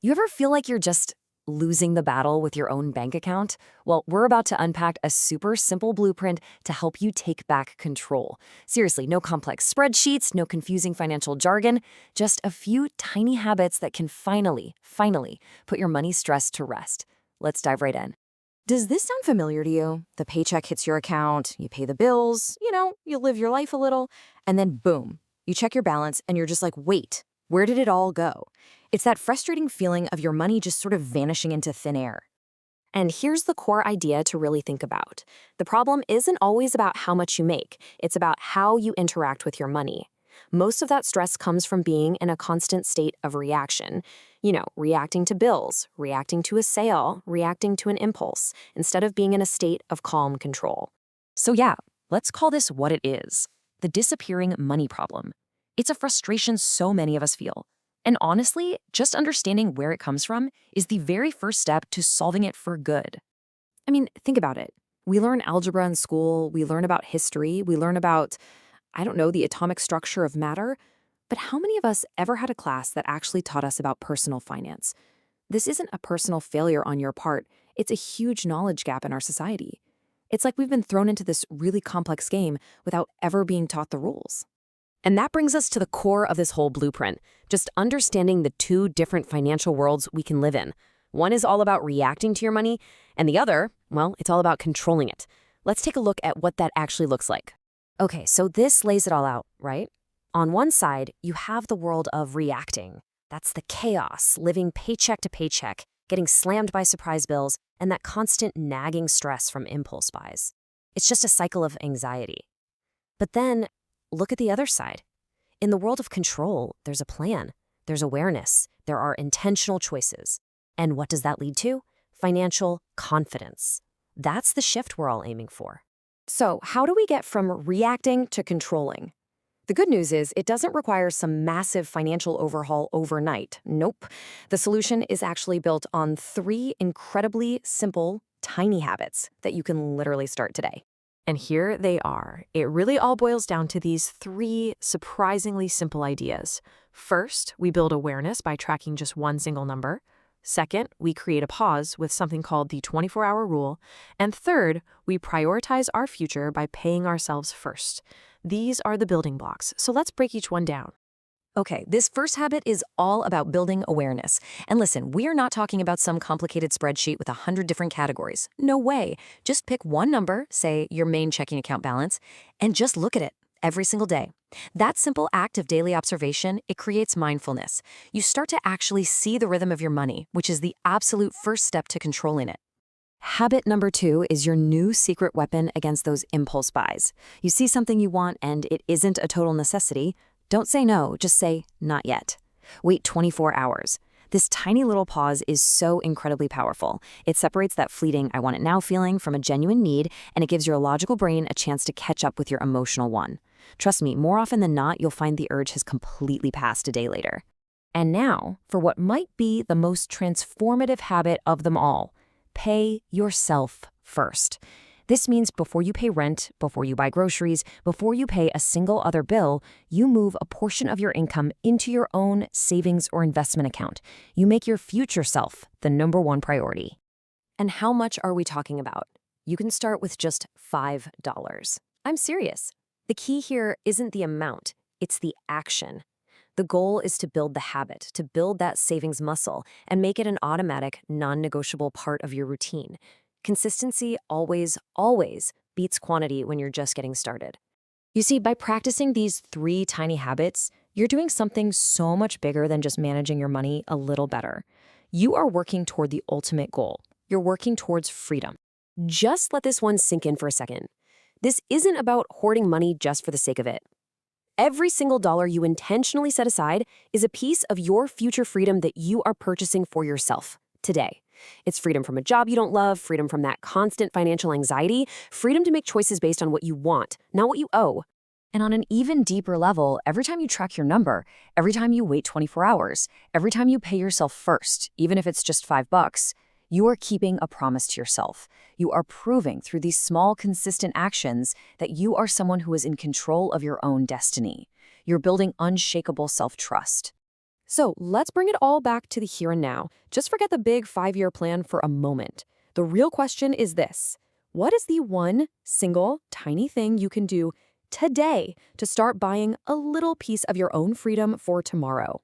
You ever feel like you're just losing the battle with your own bank account? Well, we're about to unpack a super simple blueprint to help you take back control. Seriously, no complex spreadsheets, no confusing financial jargon, just a few tiny habits that can finally put your money stress to rest. Let's dive right in. Does this sound familiar to you? The paycheck hits your account, you pay the bills, you live your life a little, and then boom, you check your balance and you're just like, wait, where did it all go? It's that frustrating feeling of your money just sort of vanishing into thin air. And here's the core idea to really think about. The problem isn't always about how much you make, it's about how you interact with your money. Most of that stress comes from being in a constant state of reaction. Reacting to bills, reacting to a sale, reacting to an impulse, instead of being in a state of calm control. So yeah, let's call this what it is: the disappearing money problem. It's a frustration so many of us feel. And honestly, just understanding where it comes from is the very first step to solving it for good. I mean, think about it. We learn algebra in school, we learn about history, we learn about, I don't know, the atomic structure of matter. But how many of us ever had a class that actually taught us about personal finance? This isn't a personal failure on your part, it's a huge knowledge gap in our society. It's like we've been thrown into this really complex game without ever being taught the rules. And that brings us to the core of this whole blueprint, just understanding the two different financial worlds we can live in. One is all about reacting to your money, and the other, well, it's all about controlling it. Let's take a look at what that actually looks like. Okay, so this lays it all out, right? On one side, you have the world of reacting. That's the chaos, living paycheck to paycheck, getting slammed by surprise bills, and that constant nagging stress from impulse buys. It's just a cycle of anxiety. But then, look at the other side. In the world of control, there's a plan, there's awareness, there are intentional choices. And what does that lead to? Financial confidence. That's the shift we're all aiming for. So, how do we get from reacting to controlling? The good news is it doesn't require some massive financial overhaul overnight. Nope. The solution is actually built on 3 incredibly simple, tiny habits that you can literally start today. And here they are. It really all boils down to these 3 surprisingly simple ideas. First, we build awareness by tracking just one single number. Second, we create a pause with something called the 24-hour rule. And third, we prioritize our future by paying ourselves first. These are the building blocks, so let's break each one down. Okay, this first habit is all about building awareness. And listen, we are not talking about some complicated spreadsheet with 100 different categories. No way. Just pick one number, say your main checking account balance, and just look at it every single day. That simple act of daily observation, it creates mindfulness. You start to actually see the rhythm of your money, which is the absolute first step to controlling it. Habit number 2 is your new secret weapon against those impulse buys. You see something you want and it isn't a total necessity. Don't say no, just say, not yet. Wait 24 hours. This tiny little pause is so incredibly powerful. It separates that fleeting I want it now feeling from a genuine need, and it gives your logical brain a chance to catch up with your emotional one. Trust me, more often than not, you'll find the urge has completely passed a day later. And now, for what might be the most transformative habit of them all: pay yourself first. This means before you pay rent, before you buy groceries, before you pay a single other bill, you move a portion of your income into your own savings or investment account. You make your future self the number one priority. And how much are we talking about? You can start with just $5. I'm serious. The key here isn't the amount, it's the action. The goal is to build the habit, to build that savings muscle, and make it an automatic, non-negotiable part of your routine. Consistency always beats quantity when you're just getting started. You see, by practicing these 3 tiny habits, you're doing something so much bigger than just managing your money a little better. You are working toward the ultimate goal. You're working towards freedom. Just let this one sink in for a second. This isn't about hoarding money just for the sake of it. Every single dollar you intentionally set aside is a piece of your future freedom that you are purchasing for yourself today. It's freedom from a job you don't love, freedom from that constant financial anxiety, freedom to make choices based on what you want, not what you owe. And on an even deeper level, every time you track your number, every time you wait 24 hours, every time you pay yourself first, even if it's just $5, you are keeping a promise to yourself. You are proving through these small, consistent actions that you are someone who is in control of your own destiny. You're building unshakable self-trust. So let's bring it all back to the here and now. Just forget the big 5-year plan for a moment. The real question is this: what is the one single tiny thing you can do today to start buying a little piece of your own freedom for tomorrow?